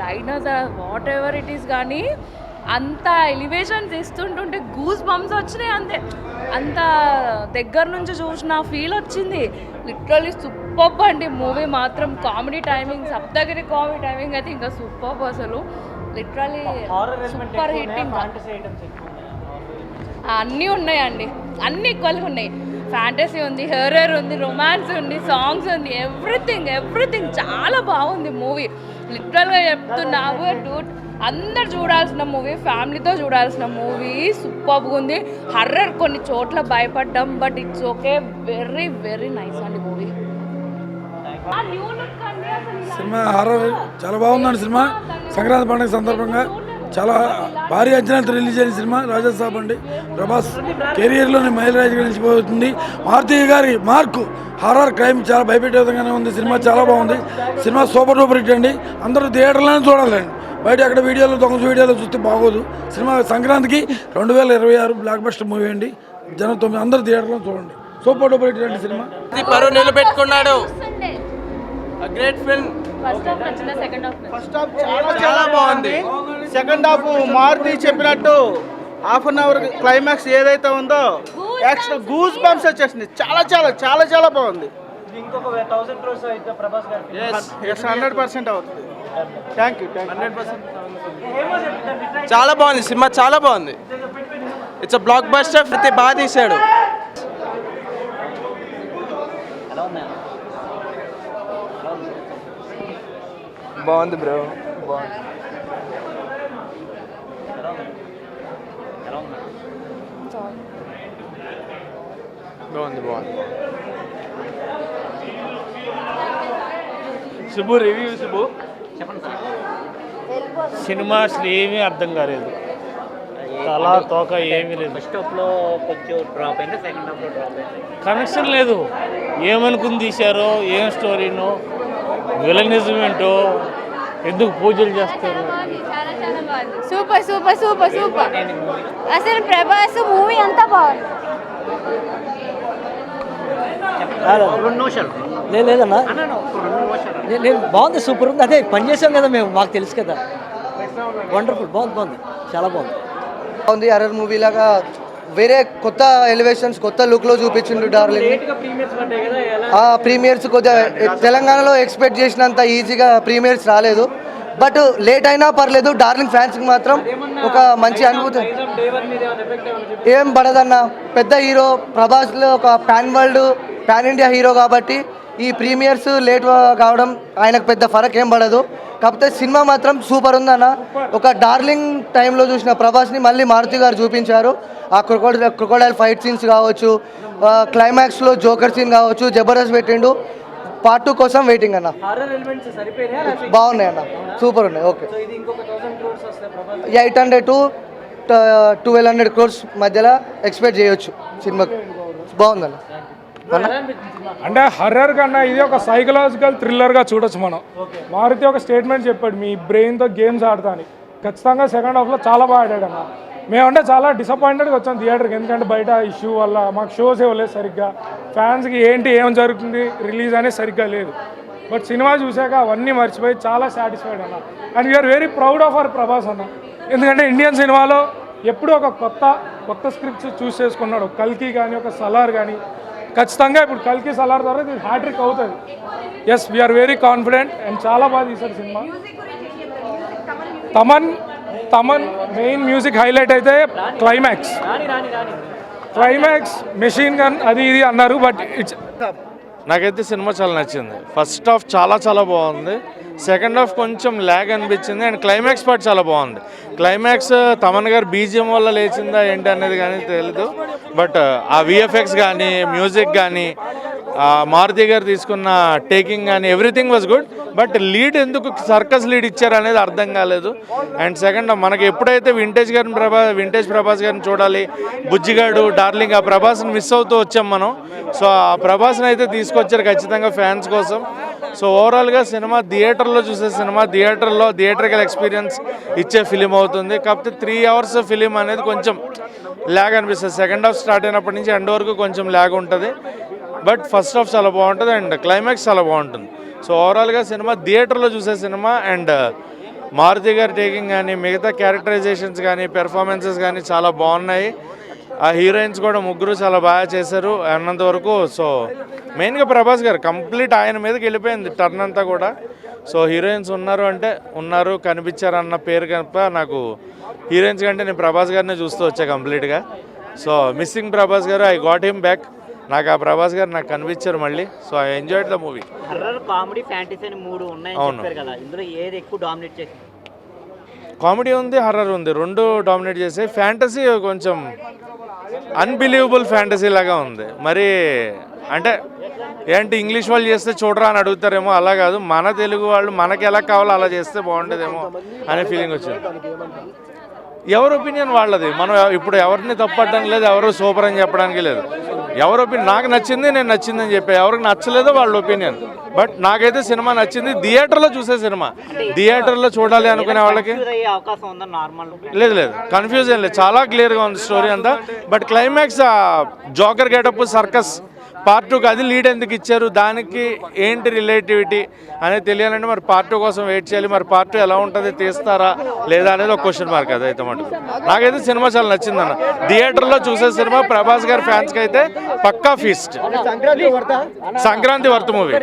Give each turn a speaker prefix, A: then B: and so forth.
A: Dinosaur what ever it is కానీ అంత elevations ఇస్తుంటుంటే goose bumps వచ్చినాయి. అంతే, అంత దగ్గర నుంచి చూసిన ఫీల్ వచ్చింది. లిటరలీ సూపర్ అండి మూవీ మాత్రం. Comedy timing, Saptagiri comedy timing అయితే ఇంకా సూపర్ అసలు. Literally super hitting. అన్నీ ఉన్నాయండి, అన్నీ ఈక్వల్గా ఉన్నాయి. ఫ్యాంటసీ ఉంది, హర్రర్ ఉంది, రొమాన్స్ ఉంది, సాంగ్స్ ఉంది, ఎవ్రీథింగ్ చాలా బాగుంది మూవీ. లిటరల్గా చెప్తున్నావు డూట్, అందరు చూడాల్సిన మూవీ, ఫ్యామిలీతో చూడాల్సిన మూవీ. సూపర్గా ఉంది. హర్రర్ కొన్ని చోట్ల భయపడ్డాం, but it's okay. Very very nice అండి మూవీ.
B: సినిమా హారర్ చాలా బాగుందండి. సినిమా సంక్రాంతి పండుగ సందర్భంగా చాలా భారీ అంచనాలతో రిలీజ్ అయిన సినిమా రాజాసాబ్ అండి. ప్రభాస్ కెరియర్లోని మైలురాయిగా నిలిచిపోతుంది. మారుతి గారి మార్కు హారర్ క్రైమ్ చాలా భయపెట్టే విధంగానే ఉంది. సినిమా చాలా బాగుంది. సినిమా సూపర్ డూపర్ హిట్ అండి. అందరూ థియేటర్లోనే చూడాలండి. బయట అక్కడ వీడియోలు, దొంగ వీడియోలు చూస్తే బాగోదు. సినిమా సంక్రాంతికి 2026 బ్లాక్ బస్టర్ మూవీ అండి. జనం 9 అందరూ థియేటర్లో చూడండి. సూపర్ డూపర్ హిట్ అండి సినిమా.
C: పరువు నిలబెట్టుకున్నాడు. Great film.
D: ఫస్ట్ హాఫ్ చాలా బాగుంది. సెకండ్ హాఫ్ మారుతి చెప్పినట్టు హాఫ్ అన్ అవర్ క్లైమాక్స్ ఏదైతే ఉందో యాక్షన్ గూస్ బంప్స్ వచ్చేసింది. చాలా చాలా చాలా చాలా బాగుంది. 100% అవుతుంది. Thank you.
C: 100% చాలా బాగుంది సినిమా, చాలా బాగుంది. It's block buster. ప్రతి బాగా తీశాడు. బాగుంది బ్రో, బాగుంది.
E: శుభు రివ్యూ. శుభు సినిమా అసలు ఏమీ అర్థం కాలేదు. తలా తోక ఏమీ లేదు.
F: ఫస్ట్ హాఫ్లో కొంచెం డ్రాప్ అయింది, సెకండ్ హాఫ్లో డ్రాప్ అయింది.
E: కనెక్షన్ లేదు. ఏమనుకుని తీశారో, ఏం స్టోరీనో, విలనిజం ఏంటో, ఎందుకు పూజలు చేస్తారు.
G: Super super super super. అసలు ప్రభాస్ మూవీ అంతా బాగుంది.
F: లేదన్నా,
H: నేను బాగుంది, సూపర్ ఉంది. అదే పని చేసాం కదా మేము, మాకు తెలుసు కదా. వండర్ఫుల్, బాగుంది, చాలా బాగుంది.
I: హర్రర్ మూవీ లాగా వేరే కొత్త ఎలివేషన్స్, కొత్త లుక్లో చూపించిండు డార్లింగ్. ప్రీమియర్స్ కొద్దిగా తెలంగాణలో ఎక్స్పెక్ట్ చేసినంత ఈజీగా ప్రీమియర్స్ రాలేదు. బట్ లేట్ అయినా పర్లేదు. డార్లింగ్ ఫ్యాన్స్కి మాత్రం ఒక మంచి అనుభూతి. ఏం పడదన్న, పెద్ద హీరో ప్రభాస్లో ఒక పాన్ ఇండియా హీరో కాబట్టి ఈ ప్రీమియర్స్ లేట్ కావడం ఆయనకు పెద్ద ఫరక్ ఏం పడదు. కాకపోతే సినిమా మాత్రం సూపర్ ఉందన్న. ఒక డార్లింగ్ టైంలో చూసిన ప్రభాస్ని మళ్ళీ మారుతి గారు చూపించారు. ఆ క్రొకోడైల్ ఫైట్ సీన్స్ కావచ్చు, క్లైమాక్స్లో జోకర్ సీన్ కావచ్చు, జబర్దస్త్ పెట్టిండు. పార్ట్ 2 కోసం వెయిటింగ్ అన్న. బాగున్నాయి అన్న, సూపర్ ఉన్నాయి. ఓకే, 800 to 1200 crores మధ్యలో ఎక్స్పెక్ట్ చేయొచ్చు సినిమాకి. బాగుందన్న.
B: అంటే హర్రర్ కన్నా ఇది ఒక సైకలాజికల్ థ్రిల్లర్గా చూడొచ్చు మనం. మారుతి ఒక స్టేట్మెంట్ చెప్పాడు, మీ బ్రెయిన్తో గేమ్స్ ఆడతా అని. ఖచ్చితంగా సెకండ్ హాఫ్లో చాలా బాగా ఆడాడు అన్న. మేమంటే చాలా డిసప్పాయింటెడ్గా వచ్చాం థియేటర్కి. ఎందుకంటే బయట ఇష్యూ వల్ల మాకు షోస్ ఇవ్వలేదు సరిగ్గా. ఫ్యాన్స్కి ఏం జరుగుతుంది రిలీజ్ అనేది సరిగ్గా లేదు. బట్ సినిమా చూశాక అవన్నీ మర్చిపోయి చాలా సాటిస్ఫైడ్ అన్న. And we're very proud of our Prabhas అన్న. ఎందుకంటే ఇండియన్ సినిమాలో ఎప్పుడూ ఒక కొత్త స్క్రిప్ట్స్ చూస్ చేసుకున్నాడు. కల్కి కానీ, ఒక సలార్ కానీ. ఖచ్చితంగా ఇప్పుడు కల్కి సలార్ ద్వారా ఇది హ్యాట్రిక్ అవుతుంది. Yes, we're very confident. And చాలా బాగా తీశారు సినిమా. తమన్ మెయిన్ మ్యూజిక్ హైలైట్ అయితే క్లైమాక్స్ మెషిన్ గన్ అది ఇది అన్నారు. బట్
J: నాకైతే సినిమా చాలా నచ్చింది. ఫస్ట్ హాఫ్ చాలా బాగుంది. సెకండ్ హాఫ్ కొంచెం ల్యాగ్ అనిపించింది. అండ్ క్లైమాక్స్ పార్ట్ చాలా బాగుంది. క్లైమాక్స్ తమన్ గారు బీజిఎం వల్ల లేచిందా ఏంటి అనేది కానీ తెలీదు. బట్ ఆ విఎఫ్ఎక్స్ కానీ, మ్యూజిక్ కానీ, మారుతి గారు తీసుకున్న టేకింగ్ కానీ everything was good. But lead ఎందుకు సర్కస్ లీడ్ ఇచ్చారు అనేది అర్థం కాలేదు. అండ్ సెకండ్ మనకి ఎప్పుడైతే వింటేజ్ ప్రభాస్ గారిని చూడాలి, బుజ్జిగాడు, డార్లింగ్, ఆ ప్రభాస్ని మిస్ అవుతూ వచ్చాం మనం. సో ఆ ప్రభాస్ని అయితే తీసుకొచ్చారు ఖచ్చితంగా ఫ్యాన్స్ కోసం. సో ఓవరాల్గా సినిమా థియేటర్లో చూసే సినిమా, థియేటర్కల్ ఎక్స్పీరియన్స్ ఇచ్చే ఫిలిం అవుతుంది. కాకపోతే 3 hours ఫిలిం అనేది కొంచెం ల్యాగ్ అనిపిస్తుంది. సెకండ్ హాఫ్ స్టార్ట్ అయినప్పటి నుంచి ఎండ్ వరకు కొంచెం ల్యాగ్ ఉంటుంది. బట్ ఫస్ట్ హాఫ్ చాలా బాగుంటుంది అండ్ క్లైమాక్స్ చాలా బాగుంటుంది. సో ఓవరాల్గా సినిమా థియేటర్లో చూసే సినిమా. అండ్ మారుతి గారి టేకింగ్ కానీ మిగతా క్యారెక్టరైజేషన్స్ కానీ పెర్ఫార్మెన్సెస్ కానీ చాలా బాగున్నాయి. ఆ హీరోయిన్స్ కూడా ముగ్గురు చాలా బాగా చేశారు అన్నంత వరకు. సో మెయిన్గా ప్రభాస్ గారు కంప్లీట్ ఆయన మీదకి వెళ్ళిపోయింది టర్న్ అంతా కూడా. సో హీరోయిన్స్ ఉన్నారు అంటే ఉన్నారు, కనిపించారు అన్న పేరు కనుక నాకు హీరోయిన్స్ కంటే నేను ప్రభాస్ గారినే చూస్తూ వచ్చా కంప్లీట్గా. సో మిస్సింగ్ ప్రభాస్ గారు, ఐ గాట్ హిమ్ బ్యాక్. నాకు ఆ ప్రభాస్ గారు నాకు కనిపించారు మళ్ళీ. So I enjoyed the movie.
F: Horror, comedy, fantasy అని 3 ఉన్నాయని
J: అవును.
F: చెప్పారు కదా, ఇందులో ఏది ఎక్కువ డామినేట్ చేసింది?
J: కామెడీ ఉంది, హర్రర్ ఉంది, రెండు డామినేట్ చేసాయి. ఫ్యాంటసీ కొంచెం అన్బిలీవబుల్ ఫ్యాంటసీ లాగా ఉంది. మరి అంటే ఏంటి ఇంగ్లీష్ వాళ్ళు చేస్తే చూడరా అని అడుగుతారేమో, అలా కాదు, మన తెలుగు వాళ్ళు మనకి ఎలా కావాలో అలా చేస్తే బాగుండేదేమో అనే ఫీలింగ్ వచ్చింది. ఎవరి ఒపీనియన్ వాళ్ళది, మనం ఇప్పుడు ఎవరిని తప్పట్టడానికి లేదు, ఎవరు సూపర్ అని చెప్పడానికి లేదు. ఎవరి ఒపీనియన్, నాకు నచ్చింది నేను నచ్చిందని చెప్పా, ఎవరికి నచ్చలేదో వాళ్ళ ఒపీనియన్. బట్ నాకైతే సినిమా నచ్చింది. థియేటర్లో చూసే సినిమా, థియేటర్లో చూడాలి అనుకునే వాళ్ళకి
F: Confuse అయ్యే అవకాశం ఉందా నార్మల్?
J: లేదు, కన్ఫ్యూజ్ ఏం లేదు, చాలా క్లియర్గా ఉంది స్టోరీ అంతా. But climax joker getup circus part 2కి అది లీడ్ ఎందుకు ఇచ్చారు, దానికి ఏంటి రిలేటివిటీ అనేది తెలియాలంటే మరి పార్ట్ 2 కోసం వెయిట్ చేయాలి. మరి పార్ట్ 2 ఎలా ఉంటుంది, తీస్తారా లేదా అనేది ఒక క్వశ్చన్ మార్క్. అదైతే మటుకు నాకైతే సినిమా చాలా నచ్చిందన్న. థియేటర్లో చూసే సినిమా ప్రభాస్ గారి ఫ్యాన్స్కి అయితే పక్కా ఫీస్ట్. Sankranti worth movie.